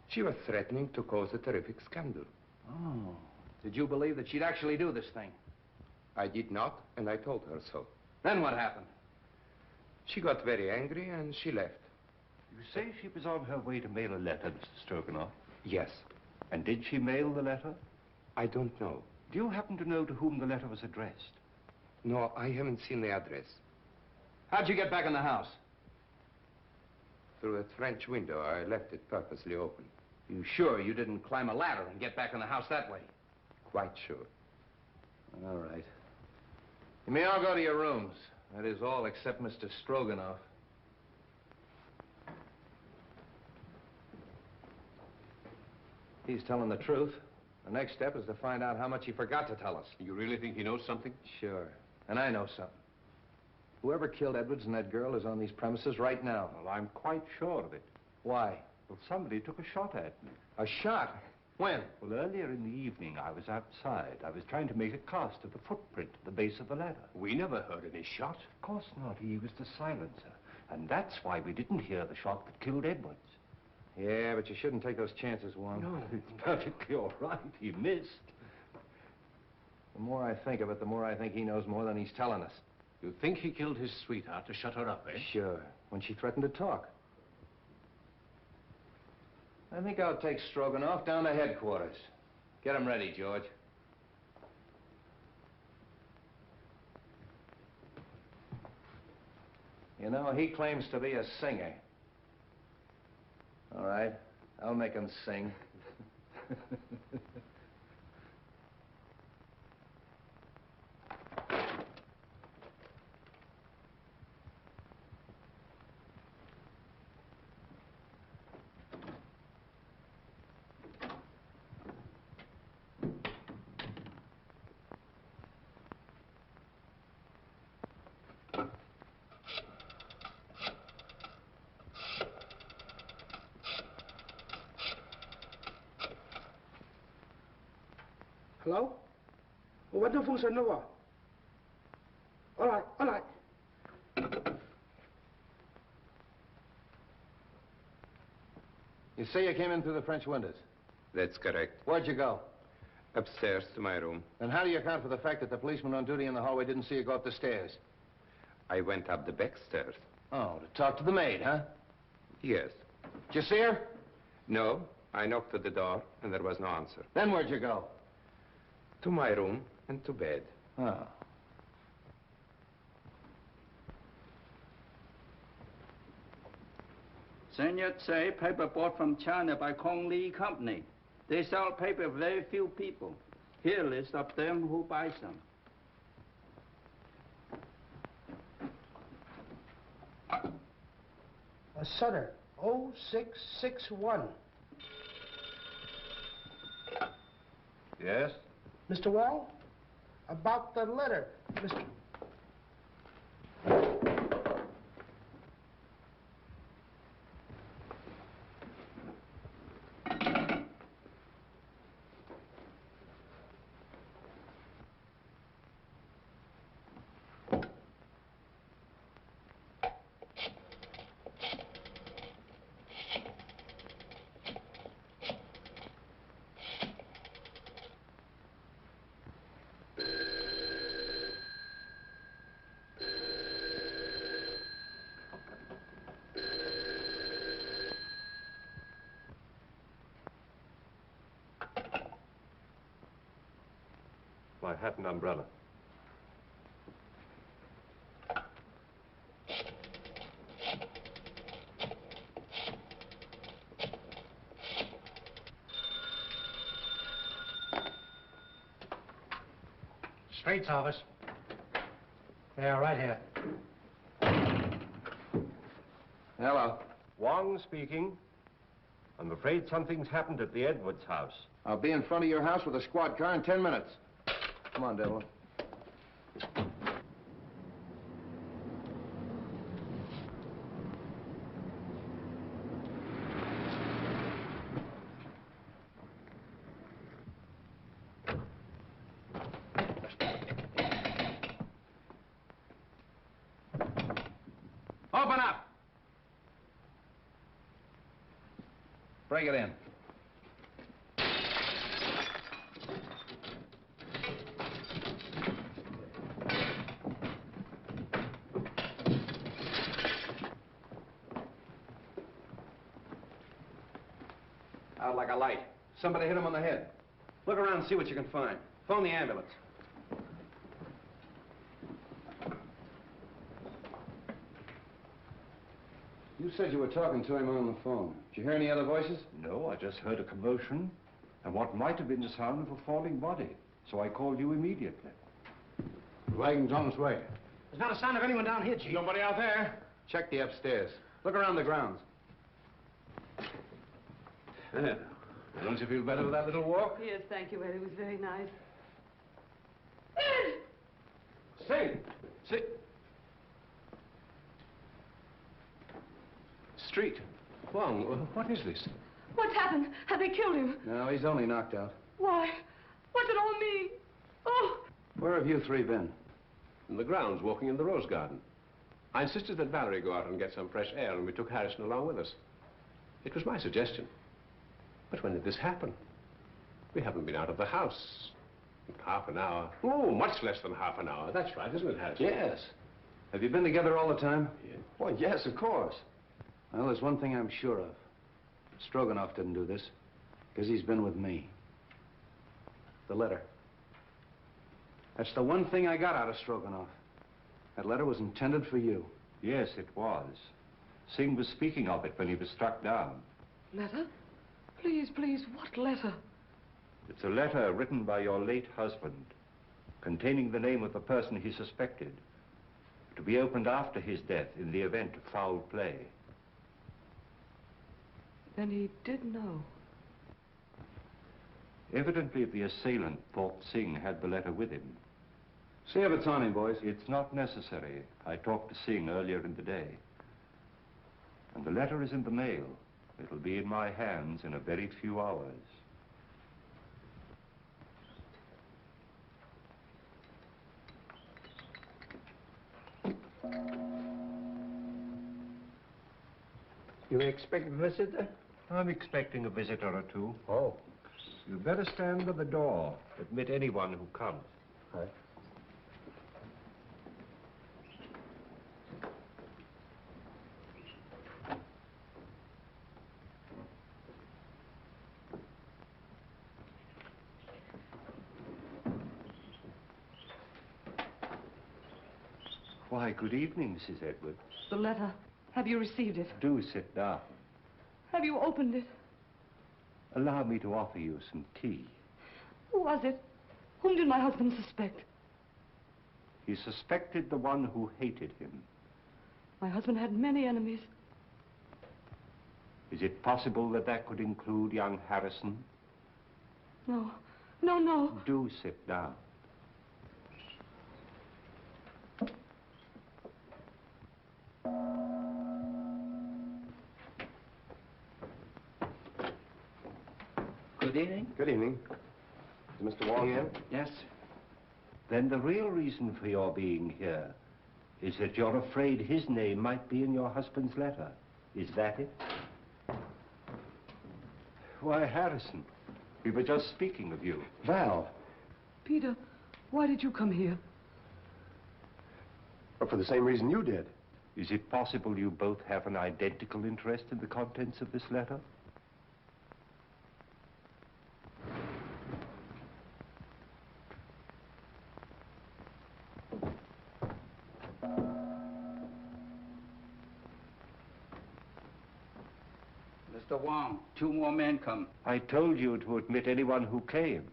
She was threatening to cause a terrific scandal. Oh. Did you believe that she'd actually do this thing? I did not, and I told her so. Then what happened? She got very angry and she left. You say she was on her way to mail a letter, Mr. Stroganoff? Yes. And did she mail the letter? I don't know. Do you happen to know to whom the letter was addressed? No, I haven't seen the address. How'd you get back in the house? Through a French window. I left it purposely open. You sure you didn't climb a ladder and get back in the house that way? Quite sure. All right. You may all go to your rooms. That is all except Mr. Stroganoff. He's telling the truth. The next step is to find out how much he forgot to tell us. You really think he knows something? Sure. And I know something. Whoever killed Edwards and that girl is on these premises right now. Well, I'm quite sure of it. Why? Well, somebody took a shot at me. A shot? When? Well, earlier in the evening, I was outside. I was trying to make a cast of the footprint at the base of the ladder. We never heard any shot. Of course not. He was the silencer. And that's why we didn't hear the shot that killed Edwards. Yeah, but you shouldn't take those chances, Wong. No, it's perfectly all right. He missed. The more I think of it, the more I think he knows more than he's telling us. You think he killed his sweetheart to shut her up, eh? Sure. When she threatened to talk. I think I'll take Stroganoff down to headquarters. Get him ready, George. You know, he claims to be a singer. All right, I'll make him sing. Hello? What the function over? All right, all right. You say you came in through the French windows? That's correct. Where'd you go? Upstairs to my room. And how do you account for the fact that the policeman on duty in the hallway didn't see you go up the stairs? I went up the back stairs. Oh, to talk to the maid, huh? Yes. Did you see her? No, I knocked at the door, and there was no answer. Then where'd you go? To my room and to bed. Oh. Senior say paper bought from China by Kong Lee Company. They sell paper to very few people. Here a list of them who buy some. Sutter, 0661. Yes? Mr. Wong? About the letter, Mr. My hat and umbrella. Straight's office. Yeah, right here. Hello. Wong speaking. I'm afraid something's happened at the Edwards house. I'll be in front of your house with a squad car in 10 minutes. Come on, Devlin. Open up! Bring it in. Out like a light. Somebody hit him on the head. Look around and see what you can find. Phone the ambulance. You said you were talking to him on the phone. Did you hear any other voices? No, I just heard a commotion and what might have been the sound of a falling body. So I called you immediately. The wagon's on its way. There's not a sign of anyone down here, Chief. Nobody out there? Check the upstairs. Look around the grounds. Yeah. Don't you feel better with that little walk? Yes, thank you, Ed. It was very nice. Say, sit. Street. Wong, what is this? What's happened? Have they killed him? No, he's only knocked out. Why? What's it all mean? Oh! Where have you three been? In the grounds, walking in the rose garden. I insisted that Valerie go out and get some fresh air, and we took Harrison along with us. It was my suggestion. But when did this happen? We haven't been out of the house in half an hour. Oh, much less than half an hour. That's right, isn't it, Harrison? Yes. Have you been together all the time? Yeah. Well, yes, of course. Well, there's one thing I'm sure of. Stroganoff didn't do this, because he's been with me. The letter. That's the one thing I got out of Stroganoff. That letter was intended for you. Yes, it was. Singh was speaking of it when he was struck down. Letter? Please, please, what letter? It's a letter written by your late husband, containing the name of the person he suspected, to be opened after his death in the event of foul play. Then he did know. Evidently, the assailant thought Singh had the letter with him. See if it's on him, boys. It's not necessary. I talked to Singh earlier in the day. And the letter is in the mail. It'll be in my hands in a very few hours. You expect a visitor? I'm expecting a visitor or two. Oh. You'd better stand by the door. Admit anyone who comes. Right. Why, good evening, Mrs. Edwards. The letter. Have you received it? Do sit down. Have you opened it? Allow me to offer you some tea. Who was it? Whom did my husband suspect? He suspected the one who hated him. My husband had many enemies. Is it possible that that could include young Harrison? No. No, no. Do sit down. Good evening. Good evening. Is Mr. Wong in? Yes. Then the real reason for your being here is that you're afraid his name might be in your husband's letter. Is that it? Why, Harrison, we were just speaking of you. Val. Peter, why did you come here? Well, for the same reason you did. Is it possible you both have an identical interest in the contents of this letter? Mr. Wong, 2 more men come. I told you to admit anyone who came.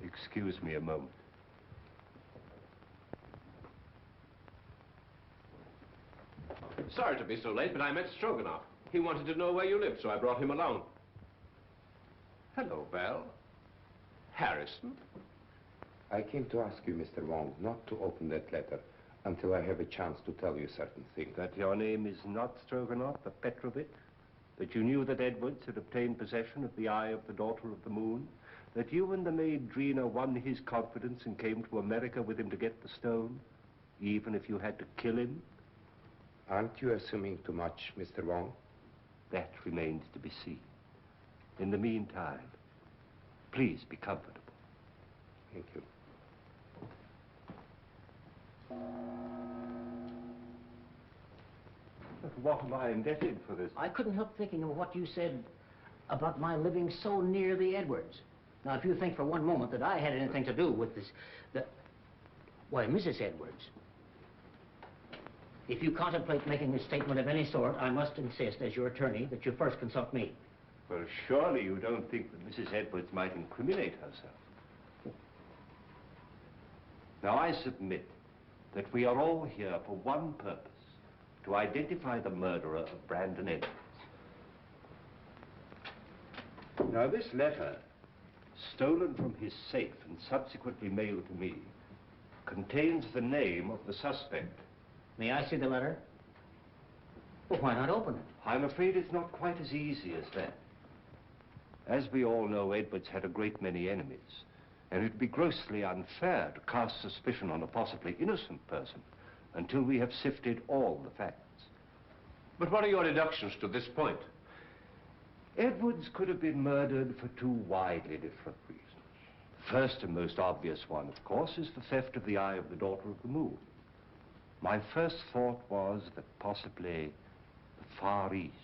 Excuse me a moment. Sorry to be so late, but I met Stroganoff. He wanted to know where you lived, so I brought him along. Hello, Val. Harrison? I came to ask you, Mr. Wong, not to open that letter until I have a chance to tell you certain things. That your name is not Stroganoff, but Petrovich? That you knew that Edwards had obtained possession of the eye of the daughter of the moon? That you and the maid Drina won his confidence and came to America with him to get the stone, even if you had to kill him? Aren't you assuming too much, Mr. Wong? That remains to be seen. In the meantime, please be comfortable. Thank you. But what am I indebted for this? I couldn't help thinking of what you said about my living so near the Edwards. Now, if you think for one moment that I had anything to do with this, why, Mrs. Edwards, if you contemplate making a statement of any sort, I must insist, as your attorney, that you first consult me. Well, surely you don't think that Mrs. Edwards might incriminate herself. Now, I submit that we are all here for one purpose, to identify the murderer of Brandon Edwards. Now, this letter, stolen from his safe and subsequently mailed to me, contains the name of the suspect. May I see the letter? Well, why not open it? I'm afraid it's not quite as easy as that. As we all know, Edwards had a great many enemies, and it'd be grossly unfair to cast suspicion on a possibly innocent person until we have sifted all the facts. But what are your deductions to this point? Edwards could have been murdered for 2 widely different reasons. The first and most obvious one, of course, is the theft of the eye of the daughter of the moon. My first thought was that possibly the Far East,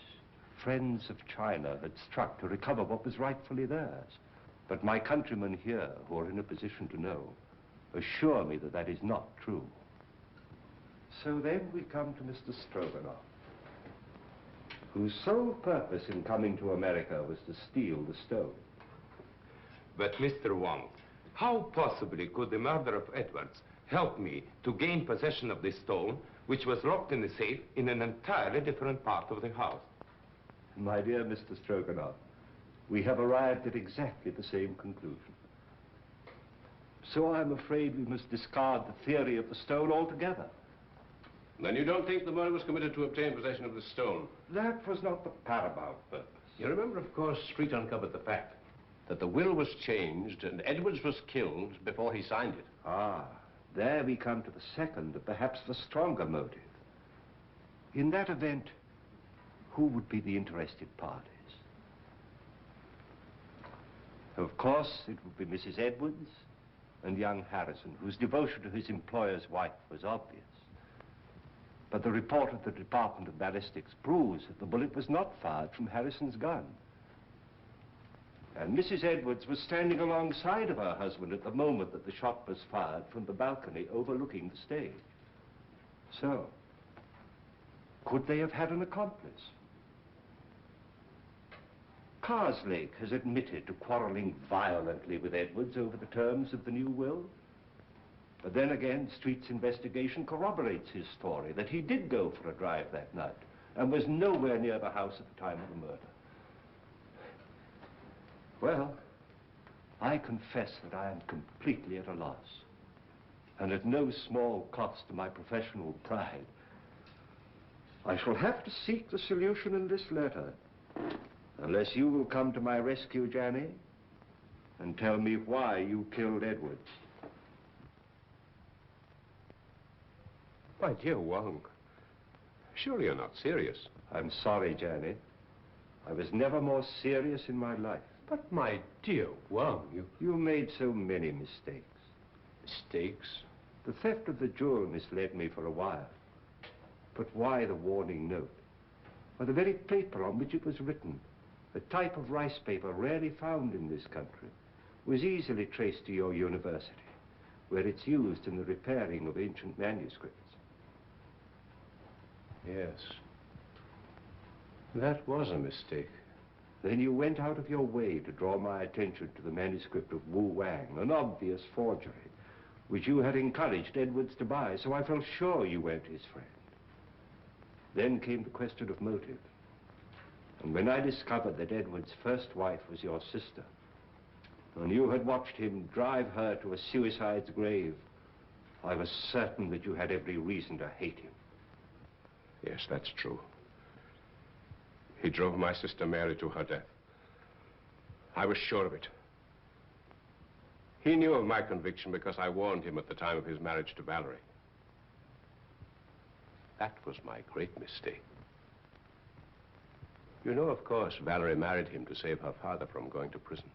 friends of China, had struck to recover what was rightfully theirs. But my countrymen here, who are in a position to know, assure me that that is not true. So then we come to Mr. Stroganoff, whose sole purpose in coming to America was to steal the stone. But, Mr. Wong, how possibly could the murder of Edwards help me to gain possession of this stone, which was locked in the safe in an entirely different part of the house? My dear Mr. Stroganoff, we have arrived at exactly the same conclusion. So I'm afraid we must discard the theory of the stone altogether. Then you don't think the murder was committed to obtain possession of the stone? That was not the paramount purpose. You remember, of course, Street uncovered the fact that the will was changed and Edwards was killed before he signed it. Ah, there we come to the second, and perhaps the stronger motive. In that event, who would be the interested parties? Of course, it would be Mrs. Edwards and young Harrison, whose devotion to his employer's wife was obvious. But the report of the Department of Ballistics proves that the bullet was not fired from Harrison's gun. And Mrs. Edwards was standing alongside of her husband at the moment that the shot was fired from the balcony overlooking the stage. So, could they have had an accomplice? Carslake has admitted to quarreling violently with Edwards over the terms of the new will. But then again, Street's investigation corroborates his story that he did go for a drive that night and was nowhere near the house at the time of the murder. Well, I confess that I am completely at a loss, and at no small cost to my professional pride. I shall have to seek the solution in this letter, unless you will come to my rescue, Janny, and tell me why you killed Edwards. My dear Wong, surely you're not serious. I'm sorry, Janny. I was never more serious in my life. But my dear Wong, You made so many mistakes. Mistakes? The theft of the jewel misled me for a while. But why the warning note? Why, the very paper on which it was written, a type of rice paper rarely found in this country, was easily traced to your university, where it's used in the repairing of ancient manuscripts. Yes. That was a mistake. Then you went out of your way to draw my attention to the manuscript of Wu Wang, an obvious forgery, which you had encouraged Edwards to buy, so I felt sure you weren't his friend. Then came the question of motive. And when I discovered that Edwards' first wife was your sister, and you had watched him drive her to a suicide's grave, I was certain that you had every reason to hate him. Yes, that's true. He drove my sister Mary to her death. I was sure of it. He knew of my conviction because I warned him at the time of his marriage to Valerie. That was my great mistake. You know, of course, Valerie married him to save her father from going to prison.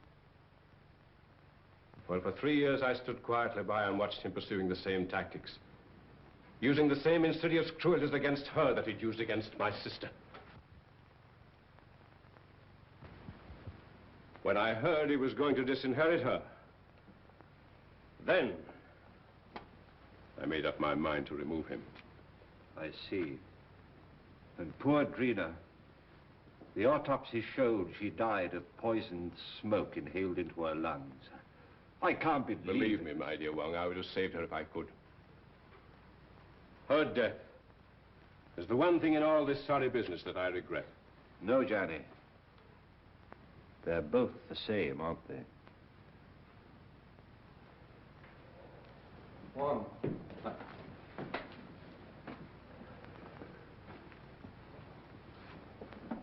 Well, for 3 years, I stood quietly by and watched him pursuing the same tactics, using the same insidious cruelties against her that he'd used against my sister. When I heard he was going to disinherit her, then I made up my mind to remove him. I see. And poor Drina, the autopsy showed she died of poisoned smoke inhaled into her lungs. I can't Believe me, my dear Wong, I would have saved her if I could. Her death is the one thing in all this sorry business that I regret. No, Johnny. They're both the same, aren't they? Wong.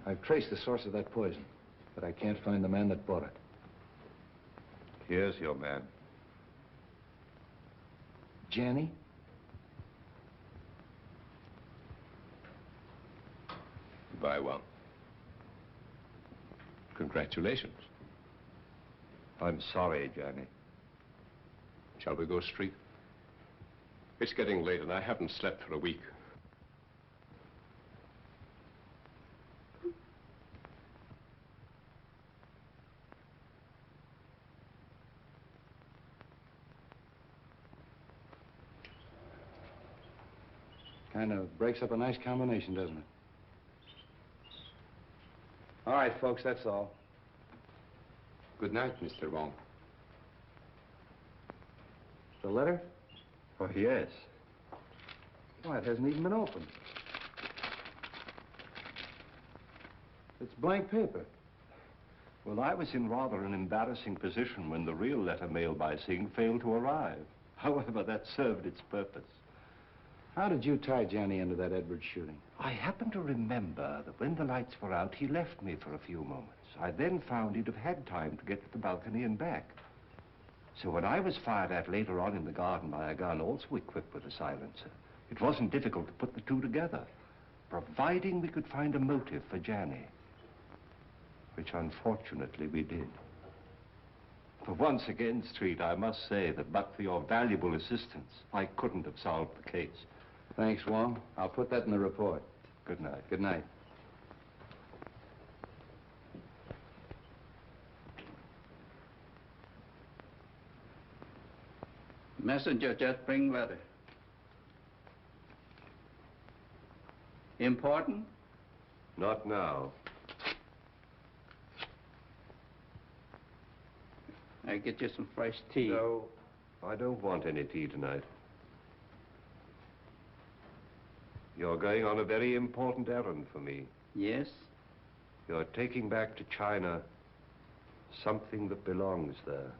I've traced the source of that poison, but I can't find the man that bought it. Here's your man. Janny? Goodbye, Wong. Congratulations. I'm sorry, Johnny. Shall we go street? It's getting late and I haven't slept for a week. Kind of breaks up a nice combination, doesn't it? All right, folks, that's all. Good night, Mr. Wong. The letter? Oh, yes. Why, it hasn't even been opened. It's blank paper. Well, I was in rather an embarrassing position when the real letter mailed by Singh failed to arrive. However, that served its purpose. How did you tie Johnny into that Edwards shooting? I happen to remember that when the lights were out, he left me for a few moments. I then found he'd have had time to get to the balcony and back. So when I was fired at later on in the garden by a gun also equipped with a silencer, it wasn't difficult to put the two together, providing we could find a motive for Johnny, which unfortunately we did. For once again, Street, I must say that but for your valuable assistance, I couldn't have solved the case. Thanks, Wong. I'll put that in the report. Good night. Good night. Messenger just bring letter. Important? Not now. I get you some fresh tea. No. I don't want any tea tonight. You're going on a very important errand for me. Yes? You're taking back to China something that belongs there.